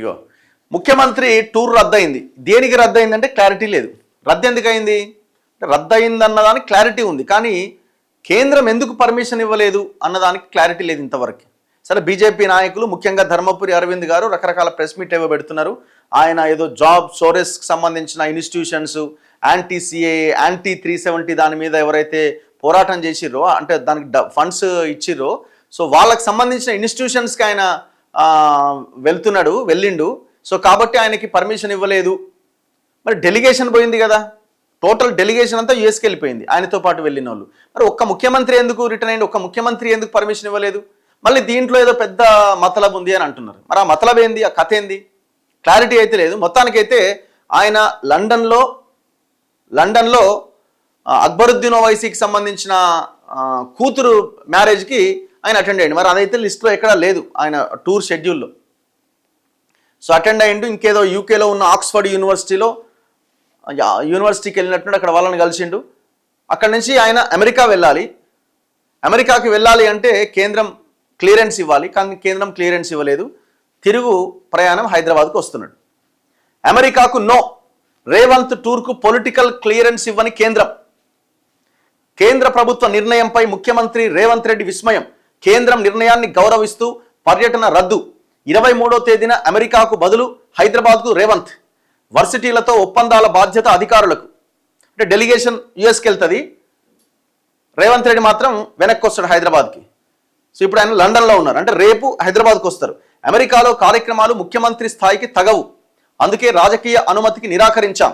ఇగో ముఖ్యమంత్రి టూర్ రద్దయింది. దేనికి రద్దయిందంటే క్లారిటీ లేదు. రద్దు ఎందుకు అయింది? రద్దయింది అన్నదానికి క్లారిటీ ఉంది, కానీ కేంద్రం ఎందుకు పర్మిషన్ ఇవ్వలేదు అన్నదానికి క్లారిటీ లేదు ఇంతవరకు. సరే, బీజేపీ నాయకులు ముఖ్యంగా ధర్మపురి అరవింద్ గారు రకరకాల ప్రెస్ మీట్ ఏవో పెడుతున్నారు. ఆయన ఏదో జాబ్ సోరెస్కి సంబంధించిన ఇన్స్టిట్యూషన్స్, యాంటీ సిఏ, యాంటీ 370 దాని మీద ఎవరైతే పోరాటం చేసిర్రో, అంటే దానికి ఫండ్స్ ఇచ్చిర్రో, సో వాళ్ళకి సంబంధించిన ఇన్స్టిట్యూషన్స్కి ఆయన వెళ్ళిండు. సో కాబట్టి ఆయనకి పర్మిషన్ ఇవ్వలేదు. మరి డెలిగేషన్ పోయింది కదా, టోటల్ డెలిగేషన్ అంతా యూఎస్కి వెళ్ళిపోయింది ఆయనతో పాటు వెళ్ళిన వాళ్ళు. మరి ఒక్క ముఖ్యమంత్రి ఎందుకు రిటర్న్ అయ్యింది? ఒక్క ముఖ్యమంత్రి ఎందుకు పర్మిషన్ ఇవ్వలేదు? మళ్ళీ దీంట్లో ఏదో పెద్ద మతలబ్ ఉంది అని అంటున్నారు. మరి ఆ మతలబ్ ఏంది, ఆ కథ ఏంది? క్లారిటీ అయితే లేదు. మొత్తానికైతే ఆయన లండన్లో అక్బరుద్దీన్ ఓవైసీకి సంబంధించిన కూతురు మ్యారేజ్కి ఆయన అటెండ్ అయ్యింది. మరి అదైతే లిస్ట్లో ఎక్కడా లేదు ఆయన టూర్ షెడ్యూల్లో. సో అటెండ్ అయ్యిండు. ఇంకేదో యూకేలో ఉన్న ఆక్స్ఫర్డ్ యూనివర్సిటీకి వెళ్ళినట్టు అక్కడ వాళ్ళని కలిసిండు. అక్కడి నుంచి ఆయన అమెరికాకి వెళ్ళాలి అంటే కేంద్రం క్లియరెన్స్ ఇవ్వాలి, కానీ కేంద్రం క్లియరెన్స్ ఇవ్వలేదు. తిరుగు ప్రయాణం హైదరాబాద్కు వస్తున్నాడు. అమెరికాకు నో, రేవంత్ టూర్కు పొలిటికల్ క్లియరెన్స్ ఇవ్వని కేంద్ర ప్రభుత్వ నిర్ణయంపై ముఖ్యమంత్రి రేవంత్ రెడ్డి విస్మయం. కేంద్రం నిర్ణయాన్ని గౌరవిస్తూ పర్యటన రద్దు. 23వ తేదీన అమెరికాకు బదులు హైదరాబాద్కు రేవంత్. వర్సిటీలతో ఒప్పందాల బాధ్యత అధికారులకు. అంటే డెలిగేషన్ యుఎస్కి వెళ్తుంది, రేవంత్ రెడ్డి మాత్రం వెనక్కి వస్తాడు హైదరాబాద్కి. సో ఇప్పుడు ఆయన లండన్లో ఉన్నారు, అంటే రేపు హైదరాబాద్కు వస్తారు. అమెరికాలో కార్యక్రమాలు ముఖ్యమంత్రి స్థాయికి తగవు, అందుకే రాజకీయ అనుమతికి నిరాకరించాం.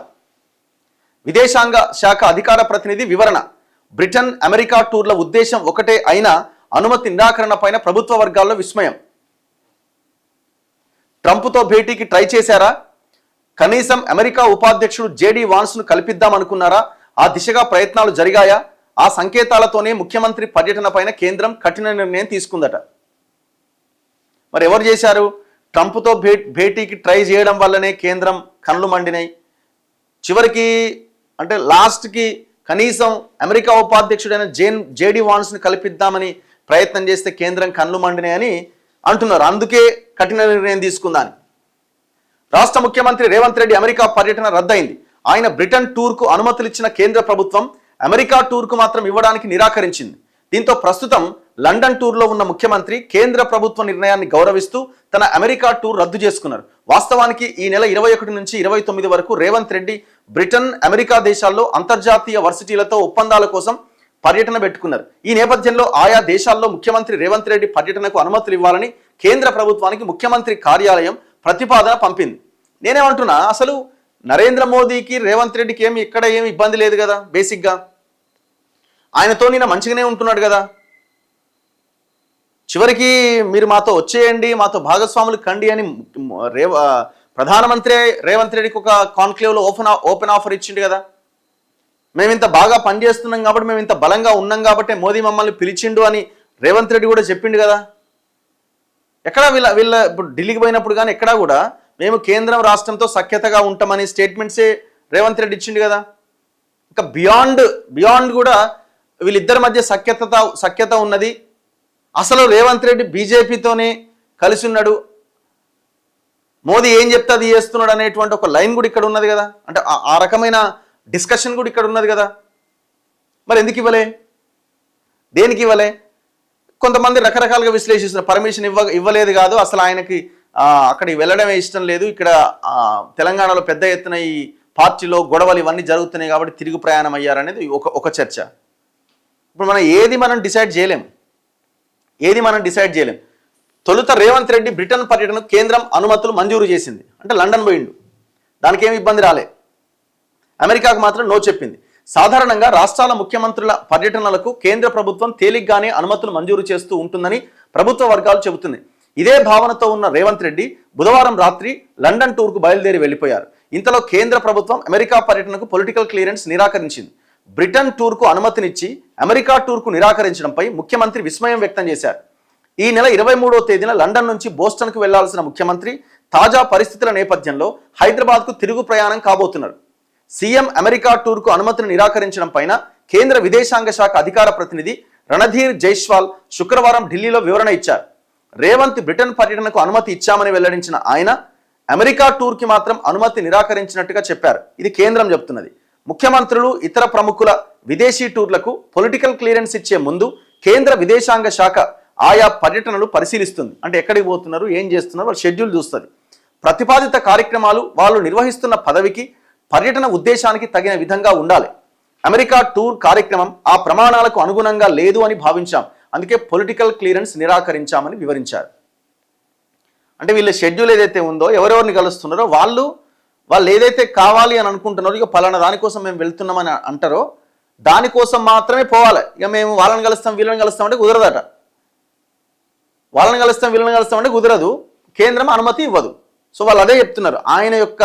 విదేశాంగ శాఖ అధికార ప్రతినిధి వివరణ. బ్రిటన్ అమెరికా టూర్ల ఉద్దేశం ఒకటే అయినా అనుమతి నిరాకరణ పైన ప్రభుత్వ వర్గాల్లో విస్మయం. ట్రంప్తో భేటీకి ట్రై చేశారా? కనీసం అమెరికా ఉపాధ్యక్షుడు జేడీ వాన్స్ను కల్పిద్దామనుకున్నారా? ఆ దిశగా ప్రయత్నాలు జరిగాయా? ఆ సంకేతాలతోనే ముఖ్యమంత్రి పర్యటన పైన కేంద్రం కఠిన నిర్ణయం తీసుకుందట. మరి ఎవరు చేశారు? ట్రంప్తో భేటీకి ట్రై చేయడం వల్లనే కేంద్రం కళ్ళు మండినాయి. చివరికి అంటే లాస్ట్కి కనీసం అమెరికా ఉపాధ్యక్షుడైన జేడీ వాన్స్ని కల్పిద్దామని ప్రయత్నం చేస్తే కేంద్రం కళ్ళు మండినాయని అంటున్నారు. అందుకే కఠిన నిర్ణయం తీసుకుందాని. రాష్ట్ర ముఖ్యమంత్రి రేవంత్ రెడ్డి అమెరికా పర్యటన రద్దయింది. ఆయన బ్రిటన్ టూర్కు అనుమతులు ఇచ్చిన కేంద్ర ప్రభుత్వం అమెరికా టూర్కు మాత్రం ఇవ్వడానికి నిరాకరించింది. దీంతో ప్రస్తుతం లండన్ టూర్లో ఉన్న ముఖ్యమంత్రి కేంద్ర ప్రభుత్వ నిర్ణయాన్ని గౌరవిస్తూ తన అమెరికా టూర్ రద్దు చేసుకున్నారు. వాస్తవానికి ఈ నెల 21 నుంచి 29 వరకు రేవంత్ రెడ్డి బ్రిటన్, అమెరికా దేశాల్లో అంతర్జాతీయ వర్సిటీలతో ఒప్పందాల కోసం పర్యటన పెట్టుకున్నారు. ఈ నేపథ్యంలో ఆయా దేశాల్లో ముఖ్యమంత్రి రేవంత్ రెడ్డి పర్యటనకు అనుమతులు ఇవ్వాలని కేంద్ర ప్రభుత్వానికి ముఖ్యమంత్రి కార్యాలయం ప్రతిపాదన పంపింది. నేనేమంటున్నా, అసలు నరేంద్ర మోదీకి రేవంత్ రెడ్డికి ఇక్కడ ఏమి ఇబ్బంది లేదు కదా. బేసిక్గా ఆయనతో నేను మంచిగానే ఉంటున్నాడు కదా. చివరికి మీరు మాతో వచ్చేయండి, మాతో భాగస్వాములు కండి అని ప్రధానమంత్రి రేవంత్ రెడ్డికి ఒక కాన్క్లేవ్లో ఓపెన్ ఆఫర్ ఇచ్చిండు కదా. మేము ఇంత బాగా పనిచేస్తున్నాం కాబట్టి, మేము ఇంత బలంగా ఉన్నాం కాబట్టి మోదీ మమ్మల్ని పిలిచిండు అని రేవంత్ రెడ్డి కూడా చెప్పిండు కదా. ఎక్కడా వీళ్ళ ఇప్పుడు ఢిల్లీకి పోయినప్పుడు కానీ ఎక్కడా కూడా మేము కేంద్రం రాష్ట్రంతో సఖ్యతగా ఉంటామని స్టేట్మెంట్సే రేవంత్ రెడ్డి ఇచ్చిండు కదా. ఇంకా బియాండ్ కూడా వీళ్ళిద్దరి మధ్య సఖ్యత ఉన్నది. అసలు రేవంత్ రెడ్డి బీజేపీతోనే కలిసి ఉన్నాడు, మోదీ ఏం చెప్తే అది చేస్తున్నాడు అనేటువంటి ఒక లైన్ కూడా ఇక్కడ ఉన్నది కదా. అంటే ఆ రకమైన డిస్కషన్ కూడా ఇక్కడ ఉన్నది కదా. మరి ఎందుకు ఇవ్వలే? దేనికి ఇవ్వలే? కొంతమంది రకరకాలుగా విశ్లేషిస్తున్నారు. పర్మిషన్ ఇవ్వలేదు కాదు, అసలు ఆయనకి అక్కడికి వెళ్ళడమే ఇష్టం లేదు. ఇక్కడ తెలంగాణలో పెద్ద ఎత్తున ఈ పార్టీలో గొడవలు ఇవన్నీ జరుగుతున్నాయి కాబట్టి తిరుగు ప్రయాణం అయ్యారనేది ఒక చర్చ. ఇప్పుడు మనం డిసైడ్ చేయలేం. తొలుత రేవంత్ రెడ్డి బ్రిటన్ పర్యటనకు కేంద్రం అనుమతులు మంజూరు చేసింది, అంటే లండన్ పోయిండు, దానికి ఏమి ఇబ్బంది రాలే. అమెరికాకు మాత్రం నో చెప్పింది. సాధారణంగా రాష్ట్రాల ముఖ్యమంత్రుల పర్యటనలకు కేంద్ర ప్రభుత్వం తేలిగ్గానే అనుమతులు మంజూరు చేస్తూ ఉంటుందని ప్రభుత్వ వర్గాలు చెబుతున్నాయి. ఇదే భావనతో ఉన్న రేవంత్ రెడ్డి బుధవారం రాత్రి లండన్ టూర్కు బయలుదేరి వెళ్లిపోయారు. ఇంతలో కేంద్ర ప్రభుత్వం అమెరికా పర్యటనకు పొలిటికల్ క్లియరెన్స్ నిరాకరించింది. బ్రిటన్ టూర్కు అనుమతినిచ్చి అమెరికా టూర్కు నిరాకరించడంపై ముఖ్యమంత్రి విస్మయం వ్యక్తం చేశారు. ఈ నెల 23వ తేదీన లండన్ నుంచి బోస్టన్కు వెళ్లాల్సిన ముఖ్యమంత్రి తాజా పరిస్థితుల నేపథ్యంలో హైదరాబాద్కు తిరుగు ప్రయాణం కాబోతున్నారు. సీఎం అమెరికా టూర్కు అనుమతిని నిరాకరించడం పైన కేంద్ర విదేశాంగ శాఖ అధికార ప్రతినిధి రణధీర్ జైస్వాల్ శుక్రవారం ఢిల్లీలో వివరణ ఇచ్చారు. రేవంత్ బ్రిటన్ పర్యటనకు అనుమతి ఇచ్చామని వెల్లడించిన ఆయన అమెరికా టూర్కి మాత్రం అనుమతి నిరాకరించినట్టుగా చెప్పారు. ఇది కేంద్రం చెప్తున్నది. ముఖ్యమంత్రులు ఇతర ప్రముఖుల విదేశీ టూర్లకు పొలిటికల్ క్లియరెన్స్ ఇచ్చే ముందు కేంద్ర విదేశాంగ శాఖ ఆయా పర్యటనలు పరిశీలిస్తుంది. అంటే ఎక్కడికి పోతున్నారు, ఏం చేస్తున్నారు, వాళ్ళ షెడ్యూల్ చూస్తుంది. ప్రతిపాదిత కార్యక్రమాలు వాళ్ళు నిర్వహిస్తున్న పదవికి, పర్యటన ఉద్దేశానికి తగిన విధంగా ఉండాలి. అమెరికా టూర్ కార్యక్రమం ఆ ప్రమాణాలకు అనుగుణంగా లేదు అని భావించాం, అందుకే పొలిటికల్ క్లియరెన్స్ నిరాకరించామని వివరించారు. అంటే వీళ్ళ షెడ్యూల్ ఏదైతే ఉందో, ఎవరెవరిని కలుస్తున్నారో వాళ్ళు ఏదైతే కావాలి అని అనుకుంటున్నారో, ఇక పలానా దానికోసం మేము వెళ్తున్నామని అంటారో దానికోసం మాత్రమే పోవాలి. ఇక మేము వాళ్ళని కలుస్తాం వీళ్ళని కలుస్తాం అంటే కుదరదట. వాళ్ళని కలుస్తాం వీళ్ళని కలుస్తాం అంటే కుదరదు, కేంద్రం అనుమతి ఇవ్వదు. సో వాళ్ళు అదే చెప్తున్నారు, ఆయన యొక్క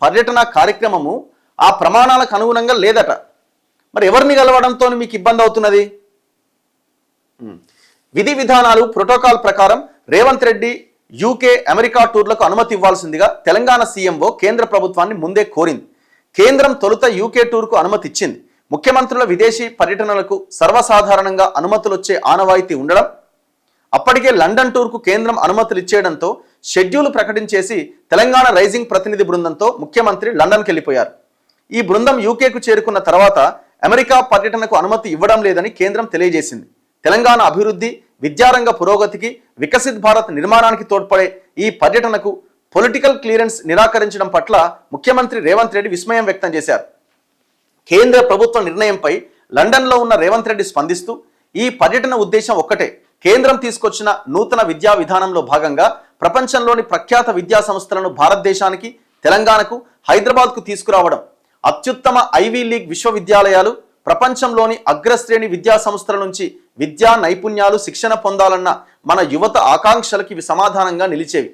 పర్యటన కార్యక్రమము ఆ ప్రమాణాలకు అనుగుణంగా లేదట. మరి ఎవరిని కలవడంతో మీకు ఇబ్బంది అవుతున్నది? విధి విధానాలు ప్రోటోకాల్ ప్రకారం రేవంత్ రెడ్డి యూకే అమెరికా టూర్లకు అనుమతి ఇవ్వాల్సిందిగా తెలంగాణ సీఎంఓ కేంద్ర ప్రభుత్వాన్ని ముందే కోరింది. కేంద్రం తొలుత యూకే టూర్కు అనుమతి ఇచ్చింది. ముఖ్యమంత్రుల విదేశీ పర్యటనలకు సర్వసాధారణంగా అనుమతులు వచ్చే ఆనవాయితీ ఉండడం, అప్పటికే లండన్ టూర్కు కేంద్రం అనుమతులు ఇచ్చేయడంతో షెడ్యూల్ ప్రకటించేసి తెలంగాణ రైజింగ్ ప్రతినిధి బృందంతో ముఖ్యమంత్రి లండన్కి వెళ్ళిపోయారు. ఈ బృందం యూకేకు చేరుకున్న తర్వాత అమెరికా పర్యటనకు అనుమతి ఇవ్వడం లేదని కేంద్రం తెలియజేసింది. తెలంగాణ అభివృద్ధి, విద్యారంగ పురోగతికి, వికసిత్ భారత్ నిర్మాణానికి తోడ్పడే ఈ పర్యటనకు పొలిటికల్ క్లియరెన్స్ నిరాకరించడం పట్ల ముఖ్యమంత్రి రేవంత్ రెడ్డి విస్మయం వ్యక్తం చేశారు. కేంద్ర ప్రభుత్వ నిర్ణయంపై లండన్లో ఉన్న రేవంత్ రెడ్డి స్పందిస్తూ, ఈ పర్యటన ఉద్దేశం ఒక్కటే, కేంద్రం తీసుకొచ్చిన నూతన విద్యా విధానంలో భాగంగా ప్రపంచంలోని ప్రఖ్యాత విద్యా సంస్థలను భారతదేశానికి, తెలంగాణకు, హైదరాబాద్కు తీసుకురావడం, అత్యుత్తమ ఐవీ లీగ్ విశ్వవిద్యాలయాలు, ప్రపంచంలోని అగ్రశ్రేణి విద్యా సంస్థల నుంచి విద్యా నైపుణ్యాలు, శిక్షణ పొందాలన్న మన యువత ఆకాంక్షలకి ఇవి సమాధానంగా నిలిచేవి.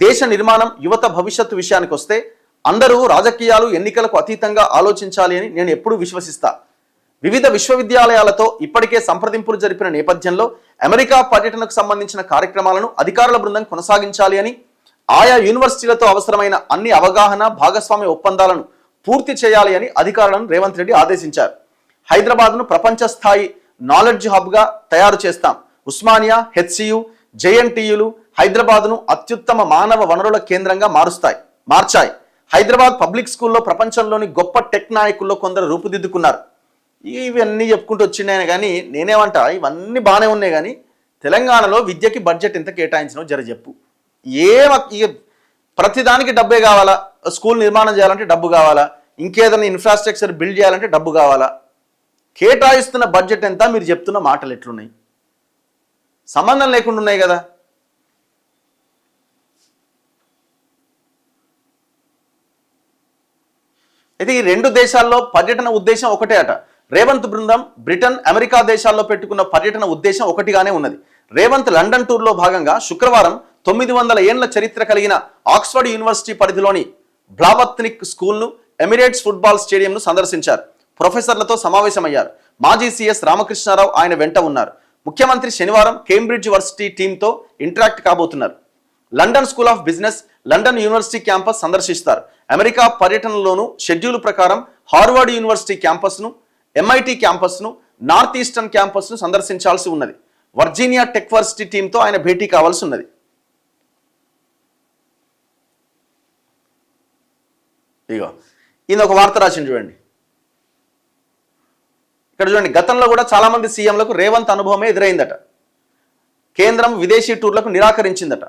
దేశ నిర్మాణం, యువత భవిష్యత్తు విషయానికి వస్తే అందరూ రాజకీయాలు, ఎన్నికలకు అతీతంగా ఆలోచించాలి అని నేను ఎప్పుడూ విశ్వసిస్తా. వివిధ విశ్వవిద్యాలయాలతో ఇప్పటికే సంప్రదింపులు జరిపిన నేపథ్యంలో అమెరికా పర్యటనకు సంబంధించిన కార్యక్రమాలను అధికారుల బృందం కొనసాగించాలి అని, ఆయా యూనివర్సిటీలతో అవసరమైన అన్ని అవగాహన, భాగస్వామ్య ఒప్పందాలను పూర్తి చేయాలి అని అధికారులను రేవంత్ రెడ్డి ఆదేశించారు. హైదరాబాద్ను ప్రపంచ స్థాయి నాలెడ్జ్ హబ్గా తయారు చేస్తాం. ఉస్మానియా, హెచ్సియు, జేఎన్టీయులు హైదరాబాద్ను అత్యుత్తమ మానవ వనరుల కేంద్రంగా మార్చాయి. హైదరాబాద్ పబ్లిక్ స్కూల్లో ప్రపంచంలోని గొప్ప టెక్ నాయకుల్లో కొందరు రూపుదిద్దుకున్నారు. ఇవన్నీ చెప్పుకుంటూ వచ్చినాయని కానీ నేనేమంటా, ఇవన్నీ బాగానే ఉన్నాయి కానీ తెలంగాణలో విద్యకి బడ్జెట్ ఎంత కేటాయించినావు జర చెప్పు. ఇక ప్రతిదానికి డబ్బే కావాలా? స్కూల్ నిర్మాణం చేయాలంటే డబ్బు కావాలా? ఇంకేదైనా ఇన్ఫ్రాస్ట్రక్చర్ బిల్డ్ చేయాలంటే డబ్బు కావాలా? కేటాయిస్తున్న బడ్జెట్ ఎంత, మీరు చెప్తున్న మాటలు ఎట్లున్నాయి? సంబంధం లేకుండా ఉన్నాయి కదా. అయితే ఈ రెండు దేశాల్లో పర్యటన ఉద్దేశం ఒకటే అట. రేవంత్ బృందం బ్రిటన్, అమెరికా దేశాల్లో పెట్టుకున్న పర్యటన ఉద్దేశం ఒకటిగానే ఉన్నది. రేవంత్ లండన్ టూర్లో భాగంగా శుక్రవారం 900 ఏళ్ల చరిత్ర కలిగిన ఆక్స్ఫర్డ్ యూనివర్సిటీ పరిధిలోని బ్లావత్నిక్ స్కూల్ను, ఎమిరేట్స్ ఫుట్బాల్ స్టేడియంను సందర్శించారు. ప్రొఫెసర్లతో సమావేశమయ్యారు. మాజీ సీఎస్ రామకృష్ణారావు ఆయన వెంట ఉన్నారు. ముఖ్యమంత్రి శనివారం కేంబ్రిడ్జ్ వర్సిటీ టీంతో ఇంటరాక్ట్ కాబోతున్నారు. London School of Business, London University campus సందర్శిస్తారు. అమెరికా పర్యటనలోనూ షెడ్యూల్ ప్రకారం హార్వర్డ్ యూనివర్సిటీ క్యాంపస్ను, ఎంఐటి క్యాంపస్ను, నార్త్ ఈస్టర్న్ క్యాంపస్ను సందర్శించాల్సి ఉన్నది. వర్జీనియా టెక్ వర్సిటీ టీంతో ఆయన భేటీ కావాల్సి ఉన్నది. ఇగో ఈయన ఒక వార్త రాసింది చూడండి. ఇక్కడ చూడండి, గతంలో కూడా చాలా మంది సీఎంలకు రేవంత్ అనుభవమే ఎదురైందట. కేంద్రం విదేశీ టూర్లకు నిరాకరించిందట.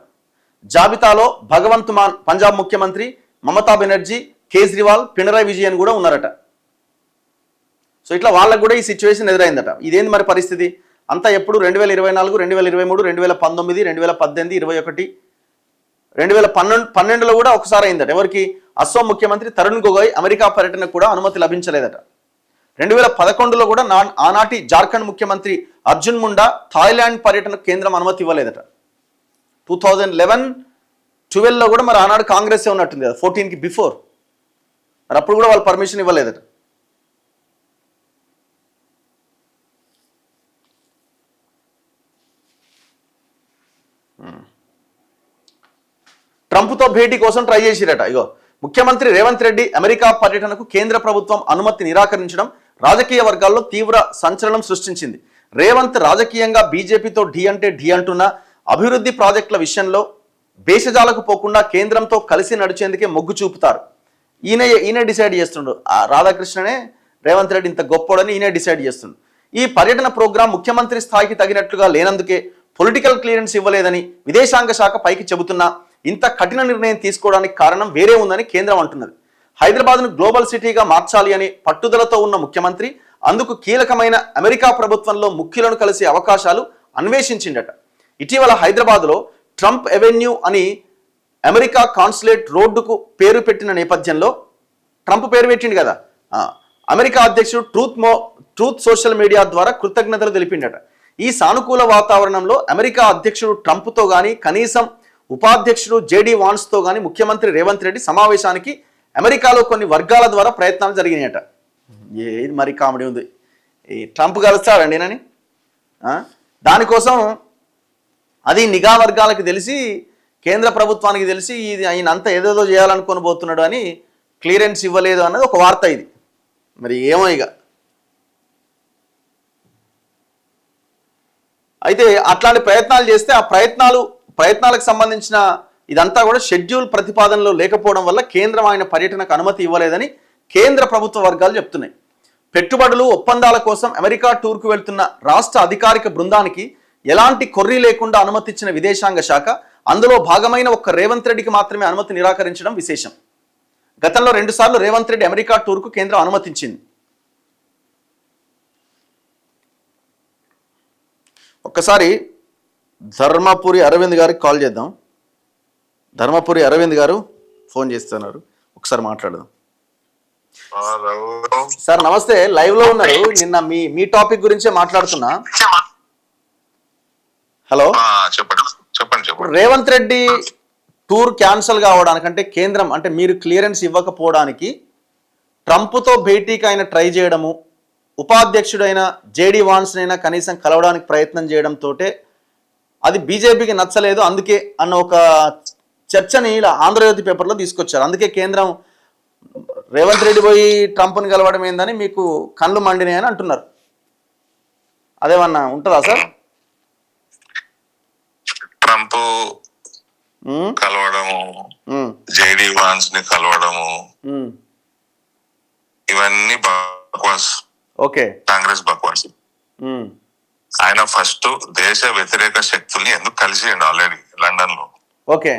జాబితాలో భగవంత్ మాన్ పంజాబ్ ముఖ్యమంత్రి, మమతా బెనర్జీ, కేజ్రీవాల్, పినరాయి విజయన్ కూడా ఉన్నారట. సో ఇట్లా వాళ్ళకు కూడా ఈ సిచ్యువేషన్ ఎదురైందట. ఇదేంది మరి పరిస్థితి అంతా? ఎప్పుడు 2024, 2023, 2019, 2018, 21, 2012లో కూడా ఒకసారి అయిందట. ఎవరికి? అస్సాం ముఖ్యమంత్రి తరుణ్ గొగోయ్ అమెరికా పర్యటనకు కూడా అనుమతి లభించలేదట. 2011లో కూడా ఆనాటి జార్ఖండ్ ముఖ్యమంత్రి అర్జున్ ముండా థాయిలాండ్ పర్యటనకు కేంద్రం అనుమతి ఇవ్వలేదట. 2011-12లో కూడా మరి ఆనాడు కాంగ్రెస్ ఉన్నట్టుంది కదా, 14కి బిఫోర్. మరి అప్పుడు కూడా వాళ్ళు పర్మిషన్ ఇవ్వలేదట. ట్రంప్తో భేటీ కోసం ట్రై చేసిరట. ఇగో ముఖ్యమంత్రి రేవంత్ రెడ్డి అమెరికా పర్యటనకు కేంద్ర ప్రభుత్వం అనుమతి నిరాకరించడం రాజకీయ వర్గాల్లో తీవ్ర సంచలనం సృష్టించింది. రేవంత్ రాజకీయంగా బీజేపీతో ఢీ అంటే ఢీ అంటున్నా, అభివృద్ధి ప్రాజెక్టుల విషయంలో భేషజాలకు పోకుండా కేంద్రంతో కలిసి నడిచేందుకే మొగ్గు చూపుతారు. ఈయన డిసైడ్ చేస్తుండు. రాధాకృష్ణనే రేవంత్ రెడ్డి ఇంత గొప్పోడని ఈయన డిసైడ్ చేస్తుండు. ఈ పర్యటన ప్రోగ్రాం ముఖ్యమంత్రి స్థాయికి తగినట్లుగా లేనందుకే పొలిటికల్ క్లియరెన్స్ ఇవ్వలేదని విదేశాంగ శాఖ పైకి చెబుతున్నా ఇంత కఠిన నిర్ణయం తీసుకోవడానికి కారణం వేరే ఉందని కేంద్రం అంటున్నది. హైదరాబాద్ను గ్లోబల్ సిటీగా మార్చాలి అని పట్టుదలతో ఉన్న ముఖ్యమంత్రి అందుకు కీలకమైన అమెరికా ప్రభుత్వంలో ముఖ్యులను కలిసే అవకాశాలు అన్వేషించిండట. ఇటీవల హైదరాబాద్లో ట్రంప్ ఎవెన్యూ అని అమెరికా కాన్సులేట్ రోడ్డుకు పేరు పెట్టిన నేపథ్యంలో ట్రంప్ పేరు పెట్టిండు కదా, అమెరికా అధ్యక్షుడు ట్రూత్ సోషల్ మీడియా ద్వారా కృతజ్ఞతలు తెలిపిండట. ఈ సానుకూల వాతావరణంలో అమెరికా అధ్యక్షుడు ట్రంప్తో కానీ కనీసం ఉపాధ్యక్షుడు జేడీ వాన్స్తో కానీ ముఖ్యమంత్రి రేవంత్ రెడ్డి సమావేశానికి అమెరికాలో కొన్ని వర్గాల ద్వారా ప్రయత్నాలు జరిగినాయట. ఏది మరి కామెడీ ఉంది. ఈ ట్రంప్ కలుస్తాడండి నని దానికోసం అది నిఘా వర్గాలకు తెలిసి కేంద్ర ప్రభుత్వానికి తెలిసి ఇది ఆయన అంతా ఏదేదో చేయాలనుకొని పోతున్నాడు అని క్లియరెన్స్ ఇవ్వలేదు అన్నది ఒక వార్త. ఇది మరి ఏమో ఇక. అయితే అట్లాంటి ప్రయత్నాలు చేస్తే ఆ ప్రయత్నాలకు సంబంధించిన ఇదంతా కూడా షెడ్యూల్ ప్రతిపాదనలో లేకపోవడం వల్ల కేంద్రం ఆయన పర్యటనకు అనుమతి ఇవ్వలేదని కేంద్ర ప్రభుత్వ వర్గాలు చెప్తున్నాయి. పెట్టుబడులు ఒప్పందాల కోసం అమెరికా టూర్కు వెళ్తున్న రాష్ట్ర అధికారిక బృందానికి ఎలాంటి కొర్రీ లేకుండా అనుమతిచ్చిన విదేశాంగ శాఖ అందులో భాగమైన ఒక్క రేవంత్ రెడ్డికి మాత్రమే అనుమతి నిరాకరించడం విశేషం. గతంలో 2 సార్లు రేవంత్ రెడ్డి అమెరికా టూర్కు కేంద్రం అనుమతించింది. ఒక్కసారి ధర్మపురి అరవింద్ గారికి కాల్ చేద్దాం. ధర్మపురి అరవింద్ గారు ఫోన్ చేస్తున్నారు, ఒకసారి మాట్లాడదాం. సార్ నమస్తే, లైవ్ లో ఉన్నారు. నిన్న మీ టాపిక్ గురించే మాట్లాడుతున్నా. హలో చెప్పండి. రేవంత్ రెడ్డి టూర్ క్యాన్సిల్ కావడానికి అంటే కేంద్రం అంటే మీరు క్లియరెన్స్ ఇవ్వకపోవడానికి ట్రంప్తో భేటీకి ఆయన ట్రై చేయడము, ఉపాధ్యక్షుడైన జేడీ వాన్స్నైనా కనీసం కలవడానికి ప్రయత్నం చేయడంతో అది బీజేపీకి నచ్చలేదు, అందుకే అన్న ఒక చర్చని ఇలా ఆంధ్రజ్యోతి పేపర్లో తీసుకొచ్చారు. అందుకే కేంద్రం రేవంత్ రెడ్డి పోయి ట్రంప్ని కలవడం ఏందని మీకు కళ్ళు మండినాయని అంటున్నారు. అదేమన్నా ఉంటుందా సార్? ట్రంప్ కలవడము, జేడీ వాన్స్ ని కలవడము, ఇవన్నీ బక్వాస్. ఓకే, కాంగ్రెస్ బక్వాస్. ఆయన ఫస్ట్ దేశ వ్యతిరేక శక్తుల్ని ఎందుకు కలిసిండు ఆల్రెడీ లండన్ లో. ఓకే,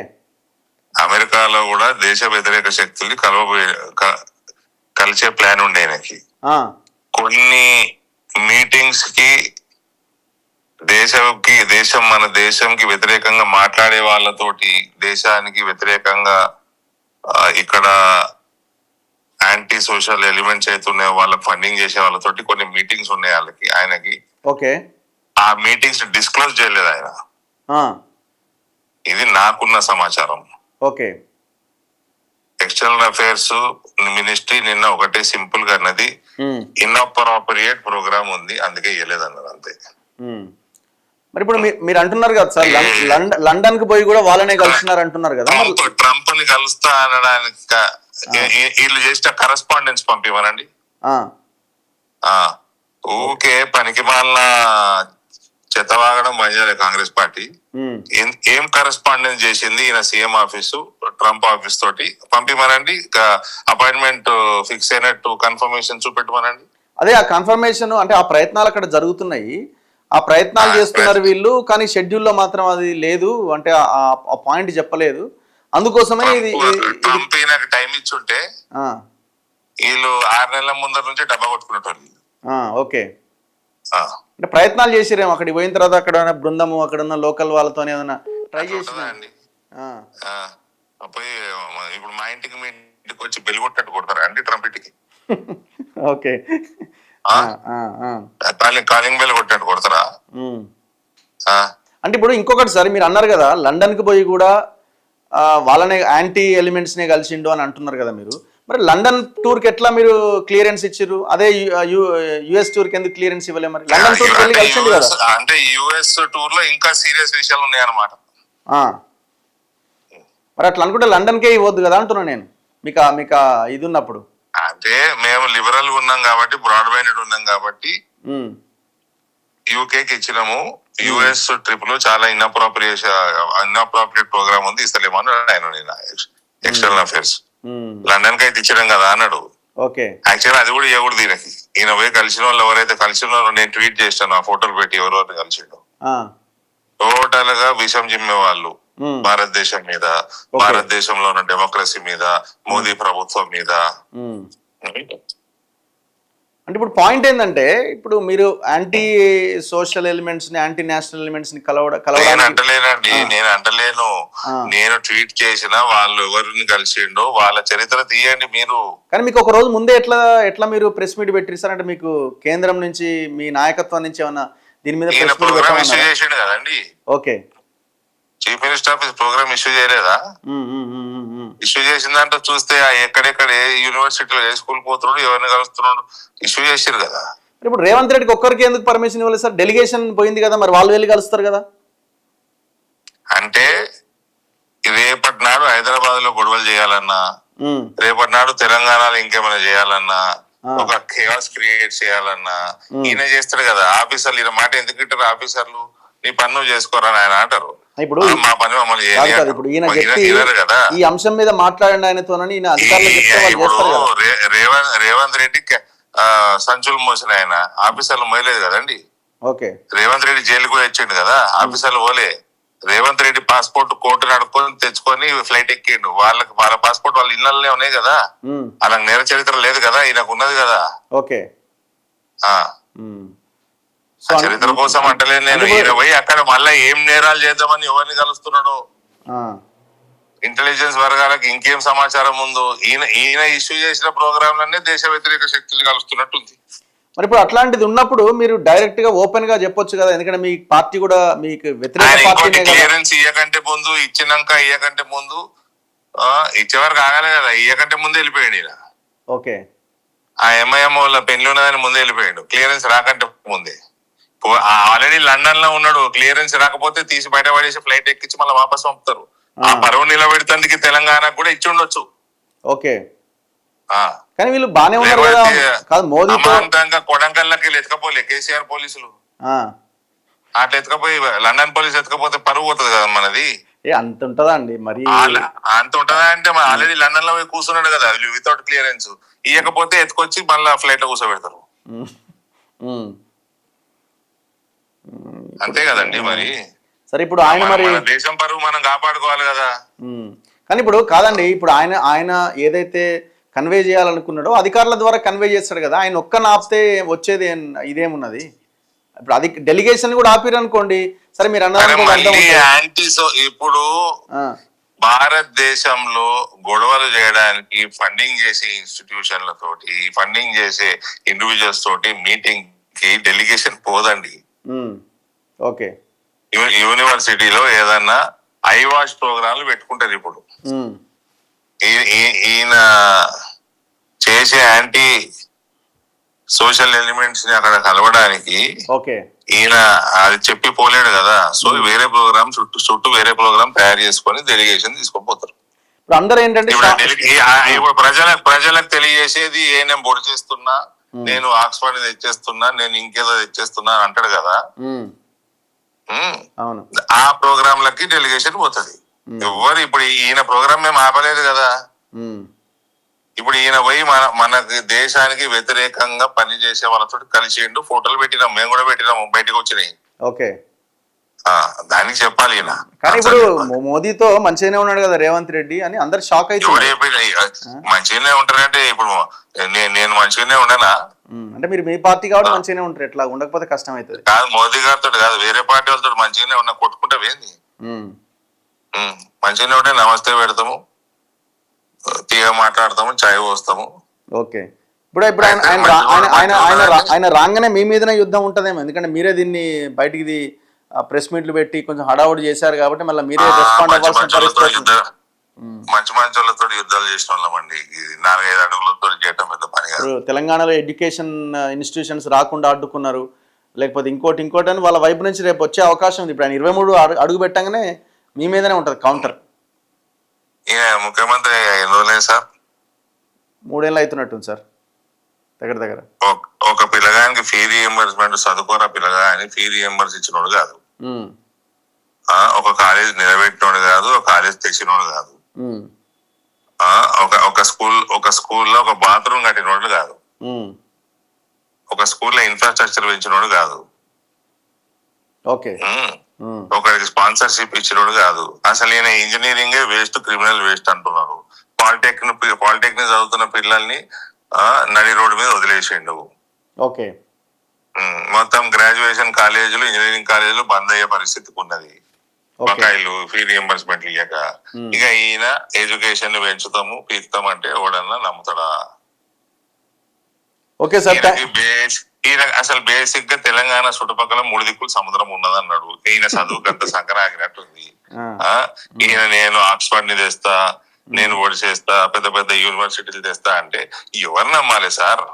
అమెరికాలో కూడా దేశ వ్యతిరేక శక్తుల్ని కలిసే ప్లాన్ ఉండే ఆయనకి. కొన్ని మీటింగ్స్ కి మన దేశంకి వ్యతిరేకంగా మాట్లాడే వాళ్ళతోటి, దేశానికి వ్యతిరేకంగా ఇక్కడ యాంటీ సోషల్ ఎలిమెంట్స్ అయితే వాళ్ళకి ఫండింగ్ చేసే వాళ్ళతోటి కొన్ని మీటింగ్స్ ఉన్నాయి ఆయనకి. ఓకే, ఆ మీటింగ్స్ డిస్క్లోజ్ చేయలేదు ఆయన. ఇది నాకున్న సమాచారం. ఓకే, ఎక్స్టర్నల్ అఫైర్స్ మినిస్ట్రీ నిన్న ఒకటే సింపుల్ గా అన్నది, ఇన్అప్రోప్రియేట్ ప్రోగ్రామ్ ఉంది అందుకే ఇవ్వలేదు అన్నది, అంతే. మరి ఇప్పుడు మీరు అంటున్నారు కదా సార్, లండన్ కు పోయి కూడా వాళ్ళనే కలుస్తున్నారు అంటున్నారు కదా. ట్రంప్ ని కలుస్తా అనడానికి వీళ్ళు చేసిన కరెస్పాండెన్స్ పంపివ్వనండి. ఊకే పనికి మాలిన చెత్తవాగడం బంద్ కాంగ్రెస్ పార్టీ. ఏం కరెస్పాండెన్స్ చేసింది ఈయన సీఎం ఆఫీసు ట్రంప్ ఆఫీస్ తోటి పంపిమనండి. అపాయింట్మెంట్ ఫిక్స్ అయినట్టు కన్ఫర్మేషన్ చూపెట్టమనండి. అదే ఆ కన్ఫర్మేషన్ అంటే ఆ ప్రయత్నాలు అక్కడ జరుగుతున్నాయి, ఆ ప్రయత్నాలు చేస్తున్నారు వీళ్ళు, కానీ షెడ్యూల్లో మాత్రం అది లేదు అంటే ఆ పాయింట్ చెప్పలేదు. అందుకోసమే ఇది ట్రంప్ ఈయనకు టైం ఇచ్చుంటే వీళ్ళు 6 నెలల ముందర నుంచే డబ్బా కొట్టుకునేటోళ్ళు. ఓకే, అంటే ప్రయత్నాలు చేసిరేమో అక్కడికి పోయిన తర్వాత అక్కడ బృందము అక్కడ ఉన్న లోకల్ వాళ్ళతో ఏదైనా ట్రై చేసిందండి. పోయి ఇప్పుడు మా ఇంటికి మీ ఇంటికి వచ్చి బెల్ కొట్టట్టు కొడతారా అండి ట్రంప్ ఇంటికి? ఓకే, కాలింగ్ బెల్ కొట్టినట్టు కొడతారా? అంటే ఇప్పుడు ఇంకొకటి సార్, మీరు అన్నారు కదా లండన్ కి పోయి కూడా వాళ్ళనే యాంటీ ఎలిమెంట్స్ నే కలిసిండు అని అంటున్నారు కదా మీరు. మరి లండన్ టూర్ కి ఎట్లా మీరు క్లియరెన్స్ ఇచ్చారు? అదే యుఎస్ టూర్ కి ఎందుకు క్లియరెన్స్ ఇవ్వలేదు? మరి లండన్ టూర్ కి వెళ్ళి కలిసిండు కదా. అంటే యుఎస్ టూర్ లో ఇంకా సీరియస్ విషయాలు ఉన్నాయన్నమాట. మరి అట్లా అనుకుంటే లండన్ కే ఇవ్వద్దు కదా అంటున్నా నేను, మీకు ఇది ఉన్నప్పుడు. అంటే మేము లిబరల్ ఉన్నాం కాబట్టి, బ్రాడ్ మైండెడ్ ఉన్నాం కాబట్టి యూకేకి ఇచ్చినాము. యుఎస్ ట్రిప్ లో చాలా ఇన్అప్రోప్రియేట్ ప్రోగ్రామ్ ఉంది, ఇస్తలేమో అని ఆయన ఎక్స్టర్నల్ అఫేర్స్. లండన్ కి అయితే ఇచ్చడం కదా అన్నాడు. ఓకే, యాక్చువల్ అది కూడా ఇవ్వకూడదు ఈయనకి. ఈయన పోయి కలిసిన వాళ్ళు ఎవరైతే కలిసిన వాళ్ళు నేను ట్వీట్ చేస్తాను ఆ ఫోటోలు పెట్టి ఎవరెవరిని కలిసిండు. టోటల్ గా విషం జిమ్మే వాళ్ళు భారతదేశం మీద, భారతదేశంలో ఉన్న డెమోక్రసీ మీద, మోదీ ప్రభుత్వం మీద. అంటే ఇప్పుడు పాయింట్ ఏంటంటే, ఇప్పుడు మీరు యాంటీ సోషల్ ఎలిమెంట్స్ ని, యాంటీ నేషనల్ ఎలిమెంట్స్ ని నేను అంటలేనండి, నేను అంటలేను. నేను ట్వీట్ చేసిన వాళ్ళు ఎవరిని కలిసిండో వాళ్ళ చరిత్ర తీయండి మీరు. కానీ మీకు ఒక రోజు ముందే ఎట్లా మీరు ప్రెస్ మీట్ పెట్టిస్తారంటే, మీకు కేంద్రం నుంచి మీ నాయకత్వం నుంచి ఏమన్నా దీని మీద ప్రోగ్రామ్ ఇష్యూ చేసిండు కదండి. Okay, chief minister office programme issue చేయలేదా? ఇష్యూ చేసిన దాంట్లో చూస్తే ఎక్కడెక్కడ ఏ యూనివర్సిటీలో ఏ స్కూల్ పోతున్నాడు, ఎవరిని కలుస్తున్నాడు ఇష్యూ చేశారు కదా. ఇప్పుడు రేవంత్ రెడ్డికి ఒక్కరికి ఎందుకు పర్మిషన్ ఇవ్వలేదు సార్? డెలిగేషన్ పోయింది కదా, మరి వాళ్ళు వెళ్ళి కలుస్తారు కదా. అంటే రేపటి నాడు హైదరాబాద్ లో గొడవలు చేయాలన్నా, రేపటి నాడు తెలంగాణలో ఇంకేమైనా చేయాలన్నా, ఒక కేవాస్ క్రియేట్ చేయాలన్నా ఈయన చేస్తాడు కదా. ఆఫీసర్లు ఈయన మాట ఎందుకు ఇంటారు? ఆఫీసర్లు నీ పన్ను చేసుకోరని ఆయన అంటారు. ఇప్పుడు మా పని మమ్మల్ని ఇప్పుడు ఈయన కదా ఈ అంశం మీద మాట్లాడండి ఆయనతోనని ఇప్పుడు రేవంత్ రెడ్డి సంచులు మోసిన ఆయన ఆఫీసర్లు మోయలేదు కదండి. ఓకే, రేవంత్ రెడ్డి జైలుకు వచ్చిండు కదా, ఆఫీసర్లు పోలే. రేవంత్ రెడ్డి పాస్పోర్ట్ కోర్టు నడుపుకొని తెచ్చుకొని ఫ్లైట్ ఎక్కిండు. వాళ్ళ పాస్పోర్ట్ వాళ్ళ ఇళ్లనే ఉన్నాయి కదా, అలా నేర చరిత్ర లేదు కదా, ఈయనకు ఉన్నది కదా. ఓకే, చరిత్ర కోసం అంటలేదు నేను. ఈయన పోయి అక్కడ మళ్ళా ఏం నేరాలు చేద్దామని ఎవరిని కలుస్తున్నాడు? ఇంటెలిజెన్స్ వర్గాలకు ఇంకేం సమాచారం ఉందో ఈయన ఇష్యూ చేసిన ప్రోగ్రాంలన్నీ దేశ వ్యతిరేక శక్తులు కలుస్తున్నట్టుంది. మరి ఇప్పుడు అట్లాంటిది ఉన్నప్పుడు మీరు డైరెక్ట్ గా ఓపెన్ గా చెప్పొచ్చు కదా, ఎందుకంటే మీ పార్టీ కూడా మీకు వ్యతిరేక క్లియరెన్స్ ఇయ్యకంటే ముందు, ఇచ్చినాక ఇయ్యకంటే ముందు, ఇచ్చేవారు కాగానే కదా, ఇయ్యకంటే ముందు వెళ్ళిపోయాడు ఈయన. ఓకే, ఆ ఎంఐఎం వాళ్ళ పెళ్లి ఉన్నదని ముందే వెళ్ళిపోయాడు, క్లియరెన్స్ రాకంటే ముందే. ఆల్రెడీ లండన్ లో ఉన్నాడు, క్లియరెన్స్ రాకపోతే తీసి బయట పడేసి ఫ్లైట్ ఎక్కించి మళ్ళీ వాపస్ పంపుతారు. ఆ పరువు నిలబెడతానికి తెలంగాణకు కూడా ఇచ్చి ఉండొచ్చు. ఓకే, కానీ వీళ్ళు బానే ఉన్నారు కదా, మోదీ కొడంకల్లోకి ఎత్తుకపోలే కేసీఆర్ పోలీసులు, అట్లా ఎత్తుకపోయి లండన్ పోలీసు ఎత్తుకపోతే పరువు పోతుంది కదా మనది. అంత ఉంటదా అండి మరి? అంత ఉంటదా అంటే ఆల్రెడీ లండన్ లో పోయి కూర్చున్నాడు కదా వితౌట్ క్లియరెన్స్. ఇవ్వకపోతే ఎత్తుకొచ్చి మళ్ళీ ఫ్లైట్ లో కూర్చోబెడతారు. అంతే కదండి మరి. సరే, ఇప్పుడు ఆయన మరి దేశం పరువు మనం కాపాడుకోవాలి కదా. కానీ ఇప్పుడు కాదండి, ఇప్పుడు ఆయన ఏదైతే కన్వే చేయాలనుకున్నాడో అధికారుల ద్వారా కన్వే చేస్తాడు కదా. ఆయన ఒక్క ఆపితే వచ్చేది ఇదేమున్నది? ఇప్పుడు అది డెలిగేషన్ కూడా ఆపిరు అనుకోండి, సరే మీరు ఇప్పుడు భారతదేశంలో గొడవలు చేయడానికి ఫండింగ్ చేసే ఇన్స్టిట్యూషన్లతోటి, ఫండింగ్ చేసే ఇండివిజువల్స్ తోటి మీటింగ్ కి డెలిగేషన్ పోదండి. ఓకే, యూనివర్సిటీలో ఏదన్నా ఐవాష్ ప్రోగ్రాంలు పెట్టుకుంటారు. ఇప్పుడు ఈయన చేసే యాంటీ సోషల్ ఎలిమెంట్స్ ని అక్కడ కలవడానికి ఈయన అది చెప్పి పోలేడు కదా. సో వేరే ప్రోగ్రామ్ చుట్టూ వేరే ప్రోగ్రామ్ తయారు చేసుకొని డెలిగేషన్ తీసుకోపోతారు. అందరూ ఏంటంటే ఇప్పుడు ప్రజలకు తెలియజేసేది నేను పొడి చేస్తున్నా, నేను ఆక్స్ఫర్డ్ తెచ్చేస్తున్నా, నేను ఇంకేదో తెచ్చేస్తున్నా అంటాడు కదా. ఆ ప్రోగ్రామ్ లకి డెలిగేషన్ పోతుంది. ఎవరు ఇప్పుడు ఈయన ప్రోగ్రామ్ మేము ఆపలేదు కదా. ఇప్పుడు ఈయన పోయి మనకి దేశానికి వ్యతిరేకంగా పనిచేసే వాళ్ళతో కలిసిండు, ఫోటోలు పెట్టినాం, మేము కూడా పెట్టినాము, బయటకు వచ్చినాయి. ఓకే, దానికి చెప్పాలి ఈయన. కానీ ఇప్పుడు మోదీతో మంచిగానే ఉన్నాడు కదా రేవంత్ రెడ్డి అని అందరు షాక్ అయితే. మంచిగానే ఉంటారంటే ఇప్పుడు నేను మంచిగానే ఉండనా? అంటే మీరు మీ పార్టీ కాబట్టి మంచిగానే ఉంటారు, ఎట్లా ఉండకపోతే కష్టం అవుతుంది. కాదు, మోదీ గారితో కాదు, వేరే పార్టీ వాళ్ళతో మంచిగానే ఉన్నా కొట్టుకుంటాం ఏంది? మంచిగానే ఉంటే నమస్తే పెడతాము, తీగ మాట్లాడతాము, చాయ్ పోస్తాము. ఓకే, ఇప్పుడు ఆయన రాగానే మీ మీదనే యుద్ధం ఉంటదేమో, ఎందుకంటే మీరే దీన్ని బయటికి ప్రెస్ మీట్లు పెట్టి కొంచెం హడావుడి చేశారు కాబట్టి మళ్ళీ మీరే రెస్పాండ్ అవ్వాల్సిన మంచి వాళ్ళతో యుద్ధాలు చేసిన వాళ్ళమండి. 4-5 అడుగులతో చేయటం పెద్ద పని కాదు. తెలంగాణలో ఎడ్యుకేషన్ ఇన్స్టిట్యూషన్స్ రాకుండా అడ్డుకున్నారు, లేకపోతే ఇంకోటి అని వాళ్ళ వైపు నుంచి రేపు వచ్చే అవకాశం ఉంది. ఇప్పుడు ఆయన 23 అడుగు పెట్టగానే మీ మీదనే ఉంటది కౌంటర్. ముఖ్యమంత్రి ఎన్ని రోజులే సార్? 3 ఏళ్ళు అవుతున్నట్టుంది సార్ దగ్గర. ఒక పిల్లగానికి ఫీ రీఎంబర్స్మెంట్ చదువుకోరా పిల్లగా అని ఫీ రీఎంబర్స్ ఇచ్చినోడు కాదు. ఒక కాలేజ్ నిలబెట్టినోడు కాదు, ఒక కాలేజ్ తెచ్చినోడు కాదు, ఒక స్కూల్లో ఒక బాత్రూమ్ కట్టినోడు కాదు, ఒక స్కూల్లో ఇన్ఫ్రాస్ట్రక్చర్ పెంచినోడు కాదు, ఒకరికి స్పాన్సర్షిప్ ఇచ్చినోడు కాదు. అసలు ఈయన ఇంజనీరింగే వేస్ట్, క్రిమినల్ వేస్ట్ అంటున్నారు. పాలిటెక్నిక్ చదువుతున్న పిల్లల్ని నడి రోడ్డు మీద వదిలేసిండు. మొత్తం గ్రాడ్యుయేషన్ కాలేజీలు, ఇంజనీరింగ్ కాలేజీలు బంద్ అయ్యే పరిస్థితికి ఉన్నది. బకాయిలు, ఫీ రియంబర్స్మెంట్ ఇయ్యక. ఇక ఈయన ఎడ్యుకేషన్ పెంచుతాము, పీకుతాం అంటే ఎవడన్నా నమ్ముతాడా? ఈయన అసలు బేసిక్ గా తెలంగాణ చుట్టుపక్కల 3 దిక్కులు సముద్రం ఉన్నదన్నాడు. ఈయన చదువుకు అంత సంకరాగినట్టుంది. ఈయన నేను ఆక్స్ఫర్డ్ ని తెస్తా, నేను ఓడిసేస్తా, పెద్ద పెద్ద యూనివర్సిటీలు తెస్తా అంటే ఎవరు నమ్మాలి సార్?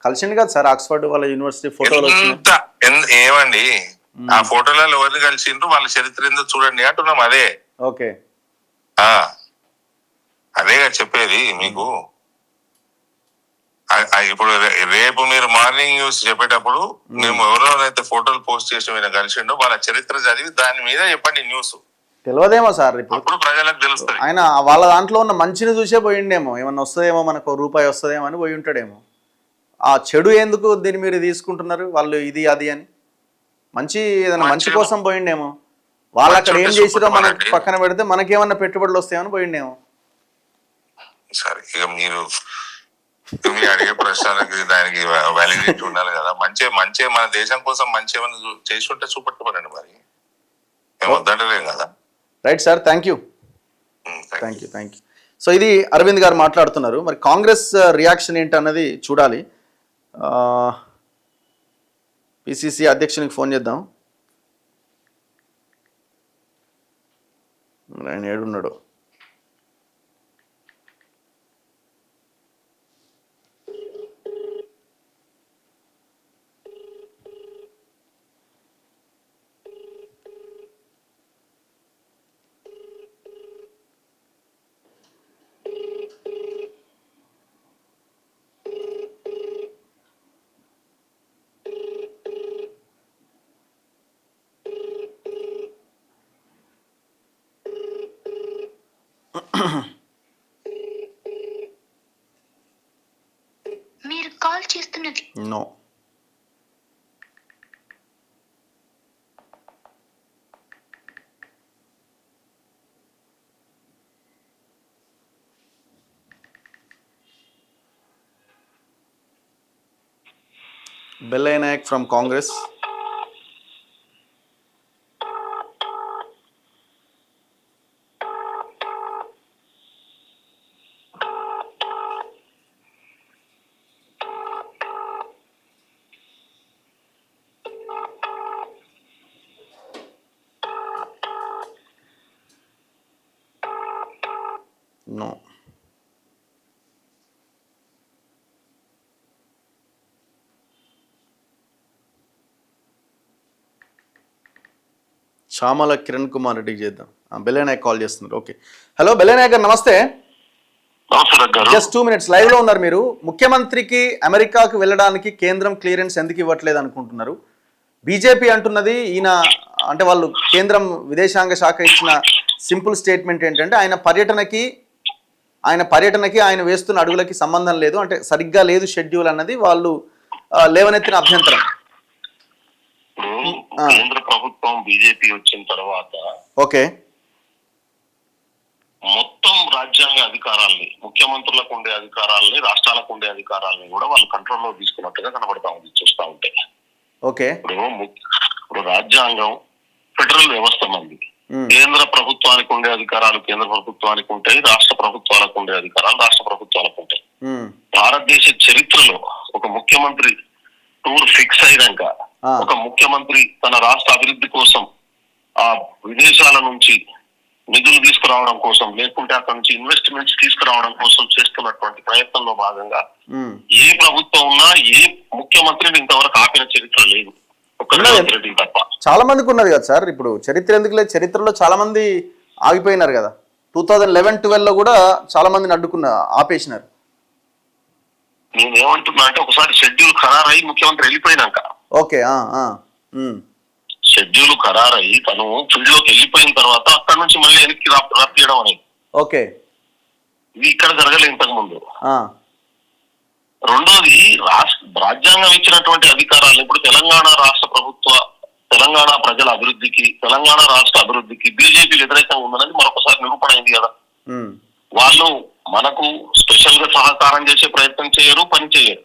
కలిసింది కదా సార్ ఆక్స్ఫర్డ్ వాళ్ళ యూనివర్సిటీ ఫోటోలు ఏమండి ఆ ఫోటోలలో ఎవరిని కలిసిండ్రు, వాళ్ళ చరిత్ర ఏందో చూడండి అంటున్నాం. అదే అదేగా చెప్పేది మీకు. ఇప్పుడు రేపు మీరు మార్నింగ్ న్యూస్ చెప్పేటప్పుడు మేము ఎవరైతే ఫోటోలు పోస్ట్ చేసిన మీద కలిసిండో వాళ్ళ చరిత్ర చదివి దాని మీద చెప్పండి న్యూస్. తెలియదేమో సార్, ఇప్పుడు ప్రజలకు తెలుస్తుంది. ఆయన వాళ్ళ దాంట్లో ఉన్న మంచిని చూసే పోయిండేమో, ఏమన్నా వస్తుందేమో, మనకు రూపాయి వస్తుందేమో అని పోయి ఉంటాడేమో. ఆ చెడు ఎందుకు దీన్ని మీరు తీసుకుంటున్నారు? వాళ్ళు ఇది అది అని మంచి ఏదైనా మంచి కోసం పోయిండేమో. వాళ్ళు అక్కడ ఏం చేసిరో మనకు పక్కన పెడితే మనకేమన్నా పెట్టుబడులు వస్తాయని పోయిండేమో. సరే, ఇక మీరు అడిగే ప్రశ్నలకి దానికి వ్యాలిడిటీ ఉండాలి కదా. మంచి మన దేశం కోసం మంచి ఏమైనా చేసి ఉంటే చూపెట్టుకోరండి, మరి ఏం వద్దంటలేం కదా. Right sir, thank you. So ఇది అరవింద్ గారు మాట్లాడుతున్నారు. మరి కాంగ్రెస్ రియాక్షన్ ఏంటన్నది చూడాలి. పిసిసి అధ్యక్షునికి ఫోన్ చేద్దాం. ఆయన ఏడున్నాడు? మీరు కాల్ చేస్తున్నది no. Bellay Nayak from Congress. No. Chamala Kiran Kumar రెడ్డికి చేద్దాం. బెల్లే నాయక్ కాల్ చేస్తున్నారు. ఓకే, హలో బెల్లే నాయక్ గారు, నమస్తే. జస్ట్ 2 minutes లైవ్ లో ఉన్నారు మీరు. ముఖ్యమంత్రికి అమెరికాకు వెళ్ళడానికి కేంద్రం క్లియరెన్స్ ఎందుకు ఇవ్వట్లేదు అనుకుంటున్నారు? బీజేపీ అంటున్నది ఈయన అంటే వాళ్ళు కేంద్రం విదేశాంగ శాఖ ఇచ్చిన సింపుల్ స్టేట్మెంట్ ఏంటంటే ఆయన పర్యటనకి ఆయన వేస్తున్న అడుగులకి సంబంధం లేదు, అంటే సరిగ్గా లేదు షెడ్యూల్ అన్నది వాళ్ళు లేవనెత్తిన అభ్యంతరం. కేంద్ర ప్రభుత్వం బీజేపీ వచ్చిన తర్వాత ఓకే మొత్తం రాజ్యాంగ అధికారాల్ని, ముఖ్యమంత్రులకు ఉండే అధికారాలని, రాష్ట్రాలకు ఉండే అధికారాలని కూడా వాళ్ళు కంట్రోల్లో తీసుకున్నట్టుగా కనబడతా ఉంది చూస్తా ఉంటే. ఓకే, ఇప్పుడు రాజ్యాంగం ఫెడరల్ వ్యవస్థ మంది. కేంద్ర ప్రభుత్వానికి ఉండే అధికారాలు కేంద్ర ప్రభుత్వానికి ఉంటాయి, రాష్ట్ర ప్రభుత్వాలకు ఉండే అధికారాలు రాష్ట్ర ప్రభుత్వాలకు ఉంటాయి. భారతదేశ చరిత్రలో ఒక ముఖ్యమంత్రి టూర్ ఫిక్స్ అయినాక ఒక ముఖ్యమంత్రి తన రాష్ట్ర అభివృద్ధి కోసం ఆ విదేశాల నుంచి నిధులు తీసుకురావడం కోసం, లేకుంటే అక్కడ నుంచి ఇన్వెస్ట్మెంట్స్ తీసుకురావడం కోసం చేస్తున్నటువంటి ప్రయత్నంలో భాగంగా ఏ ప్రభుత్వం ఉన్నా ఏ ముఖ్యమంత్రిని ఇంతవరకు ఆపిన చరిత్ర లేదు, రెడ్డి తప్ప. చాలా మందికి ఉన్నది కదా సార్. ఇప్పుడు చరిత్ర ఎందుకు లేదు? చరిత్రలో చాలా మంది ఆగిపోయినారు కదా. 2011-12 లో కూడా చాలా మందిని ఆపేసినారు. నేనేమంటున్నా అంటే ఒకసారి షెడ్యూల్ ఖరారై ముఖ్యమంత్రి వెళ్ళిపోయినాక ఓకే షెడ్యూల్ ఖరారయ్యి తను ఫీల్డ్ లోకి వెళ్ళిపోయిన తర్వాత అక్కడి నుంచి మళ్ళీ వెనక్కి రప్పియడం అనేది ఓకే, ఇది ఇక్కడ జరగలేదు ఇంతకు ముందు. ఆ, రెండోది రాజ్యాంగం ఇచ్చినటువంటి అధికారాలు ఇప్పుడు తెలంగాణ ప్రజల అభివృద్ధికి, తెలంగాణ రాష్ట్ర అభివృద్ధికి బీజేపీ వ్యతిరేకంగా ఉందనేది మరొకసారి నిరూపణ అయింది కదా. వాళ్ళు మనకు స్పెషల్ గా సహకారం చేసే ప్రయత్నం చేయరు, పని చేయరు.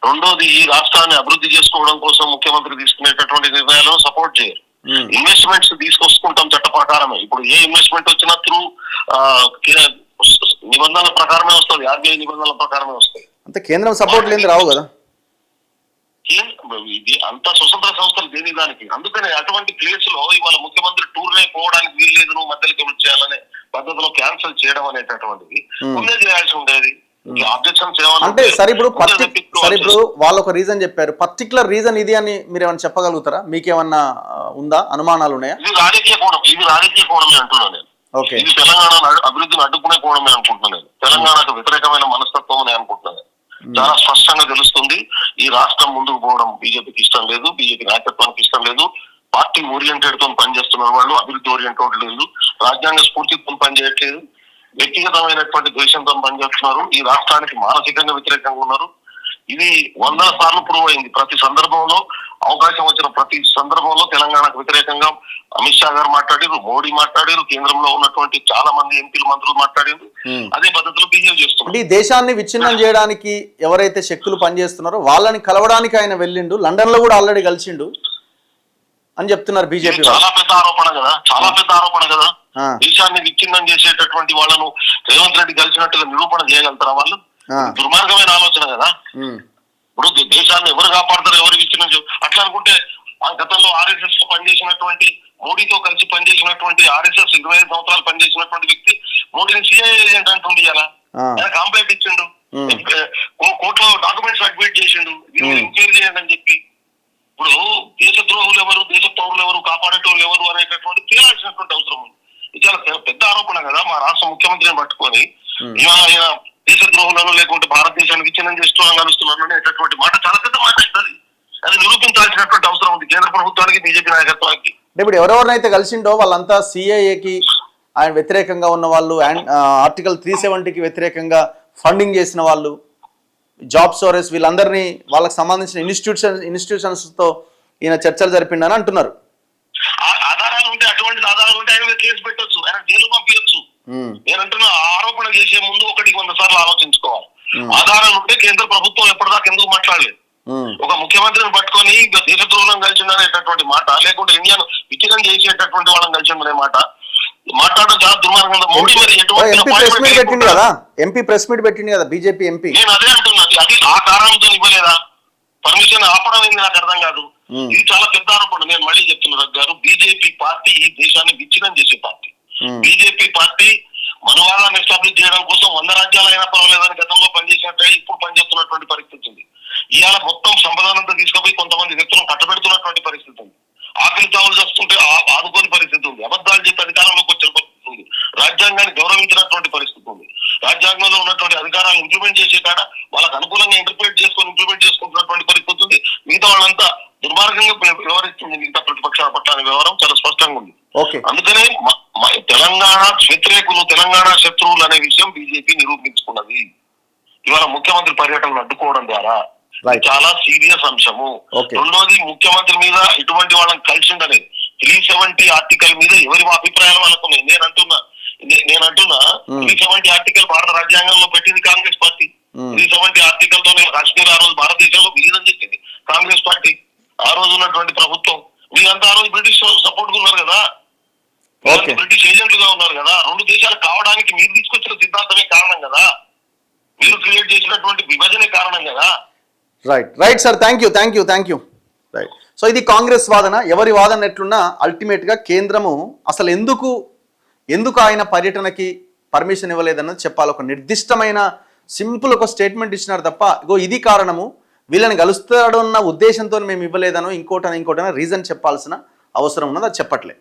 రెండోది ఈ రాష్ట్రాన్ని అభివృద్ధి చేసుకోవడం కోసం ముఖ్యమంత్రి తీసుకునేటటువంటి నిర్ణయాలను సపోర్ట్ చేయరు. ఇన్వెస్ట్మెంట్స్ తీసుకొచ్చుకుంటాం చట్ట ప్రకారమే. ఇప్పుడు ఏ ఇన్వెస్ట్మెంట్ వచ్చినా త్రూ నిబంధనల ప్రకారమే వస్తుంది, ఆర్బీఐ నిబంధనల ప్రకారమే వస్తాయి. అంటే కేంద్రం సపోర్ట్ లేదు, రావు కదా. ఇది అంత స్వతంత్ర సంస్థలు దేని దానికి. అందుకనే అటువంటి ప్లేస్ లో ఇవాళ ముఖ్యమంత్రి టూర్నే పోవడానికి వీల్లేదు, నువ్వు మధ్యలోకి వచ్చి చేయాలనే పద్ధతిలో క్యాన్సిల్ చేయడం అనేటటువంటిది ముందే చేయాల్సి ఉండేది. అబ్జెక్షన్ అంటే సరే ఇప్పుడు వాళ్ళు ఒక రీజన్ చెప్పారు, పర్టికులర్ రీజన్ ఇది అని మీరు ఏమైనా చెప్పగలుగుతారా? మీకేమన్నా ఉందా, అనుమానాలు ఉన్నాయా? ఇది రాజకీయ కోణమే అంటున్నాను నేను. ఇది తెలంగాణ అభివృద్ధిని అడ్డుకునే కోణమే అనుకుంటున్నాను నేను. తెలంగాణకు వ్యతిరేకమైన మనస్తత్వం అని అనుకుంటున్నాను. చాలా స్పష్టంగా తెలుస్తుంది. ఈ రాష్ట్రం ముందుకు పోవడం బీజేపీకి ఇష్టం లేదు, బీజేపీ నాయకత్వానికి ఇష్టం లేదు. పార్టీ ఓరియంటెడ్ తో పనిచేస్తున్నారు వాళ్ళు, అభివృద్ధి ఓరియంటెడ్ లేదు, రాజ్యాంగ స్ఫూర్తితో పనిచేయట్లేదు, వ్యక్తిగతమైనటువంటి ద్వేషంతో పనిచేస్తున్నారు. ఈ రాష్ట్రానికి మానసికంగా వ్యతిరేకంగా ఉన్నారు. ఇది 100 సార్లు ప్రూవ్ అయింది. ప్రతి సందర్భంలో, అవకాశం వచ్చిన ప్రతి సందర్భంలో తెలంగాణకు వ్యతిరేకంగా అమిత్ షా గారు మాట్లాడారు, మోడీ మాట్లాడారు, కేంద్రంలో ఉన్నటువంటి చాలా మంది ఎంపీలు, మంత్రులు మాట్లాడారు. అదే పద్ధతిలో బిహేవ్ చేస్తున్నారు. ఈ దేశాన్ని విచ్ఛిన్నం చేయడానికి ఎవరైతే శక్తులు పనిచేస్తున్నారో వాళ్ళని కలవడానికి ఆయన వెళ్ళిండు, లండన్ లో కూడా ఆల్రెడీ కలిసిండు అని చెప్తున్నారు బీజేపీ. చాలా పెద్ద ఆరోపణ కదా. దేశాన్ని విచ్ఛిన్నం చేసేటటువంటి వాళ్ళను రేవంత్ రెడ్డి కలిసినట్టుగా నిరూపణ చేయగలుగుతారా వాళ్ళు? దుర్మార్గమైన ఆలోచన కదా. ఇప్పుడు దేశాన్ని ఎవరు కాపాడతారు, ఎవరు విచ్ఛిన్నం అట్లా అనుకుంటే ఆ గతంలో ఆర్ఎస్ఎస్ లో పనిచేసినటువంటి, మోడీతో కలిసి పనిచేసినటువంటి ఆర్ఎస్ఎస్ 25 సంవత్సరాలు పనిచేసినటువంటి వ్యక్తి మోడీని సిఐఏ ఏజెంట్ అంటుంది. ఇలా కంప్లైంట్ ఇచ్చిండు, కోర్టులో డాక్యుమెంట్స్ సబ్మిట్ చేసిండు, ఎంక్వైరీ చేయండి అని చెప్పి. ఇప్పుడు దేశ ద్రోహులు ఎవరు, దేశ పౌరులు ఎవరు, కాపాడేటోళ్ళు ఎవరు అనేటటువంటి తేలాల్సినటువంటి అవసరం ఉంది. ఇది చాలా పెద్ద ఆరోపణ కదా. మా రాష్ట్ర ముఖ్యమంత్రిని పట్టుకొని ఆయన దేశ ద్రోహులను లేకుంటే భారతదేశానికి విచ్ఛిన్నం చేస్తున్నాను కలుస్తున్నాను అనేటటువంటి మాట చాలా పెద్ద మాట అవుతుంది. అది నిరూపించాల్సినటువంటి అవసరం ఉంది కేంద్ర ప్రభుత్వానికి, బీజేపీ నాయకత్వానికి. ఇప్పుడు ఎవరెవరినైతే కలిసిండో వాళ్ళంతా సిఐఏకి ఆయన వ్యతిరేకంగా ఉన్న వాళ్ళు, ఆర్టికల్ 370కి వ్యతిరేకంగా ఫండింగ్ చేసిన వాళ్ళు, జాబ్ సోరెస్, వీళ్ళందరినీ వాళ్ళకి సంబంధించిన ఇన్స్టిట్యూషన్స్ తో ఈయన చర్చలు జరిపిండని అంటున్నారు. ఆధారాలు ఉంటే, అటువంటి ఆధారాలు ఉంటే ఆయన కేసు పెట్టొచ్చు, ఆయన జైలు పంపించచ్చు. నేనంటున్నా ఆరోపణ చేసే ముందు 100 సార్లు ఆలోచించుకోవాలి. ఆధారాలు ఉంటే కేంద్ర ప్రభుత్వం ఎప్పటిదాకా ఎందుకు మాట్లాడలేదు? ఒక ముఖ్యమంత్రిని పట్టుకొని దేశద్రోహం కలిసిందనేటటువంటి మాట, లేకుంటే ఇండియాను విచ్ఛిన్నం చేసేటటువంటి వాళ్ళని కలిసిందనే మాట మాట్లాడడం చాలా దుర్మార్గంగా. మోడీ మరి ఎంపీ ప్రెస్ మీట్ పెట్టింది కదా బీజేపీ ఎంపీ. నేను అదే అంటున్నది, అది ఆ కారణంతో ఇవ్వలేదా? పర్మిషన్ ఆపడం ఏంది నాకు అర్థం కాదు. ఇది చాలా పెద్ద ఆరోపణ. నేను మళ్ళీ చెప్తున్నా గారు, బీజేపీ పార్టీ ఈ దేశాన్ని విచ్ఛిన్నం చేసే పార్టీ. బీజేపీ పార్టీ మనవాదాన్ని ఎస్టాబ్లిష్ చేయడం కోసం 100 రాజ్యాలైనా పర్వాలేదని గతంలో పనిచేసినట్టే ఇప్పుడు పనిచేస్తున్నటువంటి పరిస్థితి ఉంది. ఇవాళ మొత్తం సంపదానంతా తీసుకుపోయి కొంతమంది వ్యక్తులను కట్టబెడుతున్నటువంటి పరిస్థితి ఉంది. ఆకలి తావులు చేస్తుంటే ఆదుకోని పరిస్థితి ఉంది. అబద్ధాలు చెప్పి అధికారంలోకి వచ్చిన పరిస్థితి ఉంది. రాజ్యాంగాన్ని గౌరవించినటువంటి పరిస్థితి ఉంది. రాజ్యాంగంలో ఉన్నటువంటి అధికారాలు ఇంప్లిమెంట్ చేసే కాడ వాళ్ళకి అనుకూలంగా ఇంప్లిమెంట్ చేసుకుంటున్నటువంటి పరిస్థితి ఉంది. మిగతా వాళ్ళంతా దుర్మార్గంగా వ్యవహరిస్తుంది. మిగతా ప్రతిపక్షాల పట్ల వ్యవహారం చాలా స్పష్టంగా ఉంది. అందుకనే తెలంగాణ వ్యతిరేకులు, తెలంగాణ శత్రువులు అనే విషయం బీజేపీ నిరూపించుకున్నది. ఇవాళ ముఖ్యమంత్రి పర్యటనను అడ్డుకోవడం ద్వారా చాలా సీరియస్ అంశము. రెండోది, ముఖ్యమంత్రి మీద ఇటువంటి వాళ్ళని కలిసిండనే 370 ఆర్టికల్ మీద ఎవరి అభిప్రాయాలు వాళ్ళకు ఉన్నాయి. నేను అంటున్నా 370 ఆర్టికల్ భారత రాజ్యాంగంలో పెట్టింది కాంగ్రెస్ పార్టీ. 370 ఆర్టికల్ తోనే కాశ్మీర్ ఆ రోజు భారతదేశంలో విలీనం చేసింది కాంగ్రెస్ పార్టీ. ఆ రోజు ఉన్నటువంటి ప్రభుత్వం, మీరంతా ఆ రోజు బ్రిటిష్ సపోర్ట్ గా ఉన్నారు కదా, బ్రిటిష్ ఏజెంట్లుగా ఉన్నారు కదా. 2 దేశాలు కావడానికి మీరు తీసుకొచ్చిన సిద్ధాంతమే కారణం కదా, మీరు క్రియేట్ చేసినటువంటి విభజనే కారణం కదా. Right sir, thank you. Right. So ఇది కాంగ్రెస్ వాదన. ఎవరి వాదన ఎట్లున్నా అల్టిమేట్ గా కేంద్రము అసలు ఎందుకు ఆయన పర్యటనకి పర్మిషన్ ఇవ్వలేదన్నది చెప్పాలి. ఒక నిర్దిష్టమైన సింపుల్ ఒక స్టేట్మెంట్ ఇచ్చినారు తప్ప, ఇగో ఇది కారణము, వీళ్ళని కలుస్తాడన్న ఉద్దేశంతో మేము ఇవ్వలేదనో ఇంకోటన రీజన్ చెప్పాల్సిన అవసరం ఉన్నది, అది చెప్పట్లే.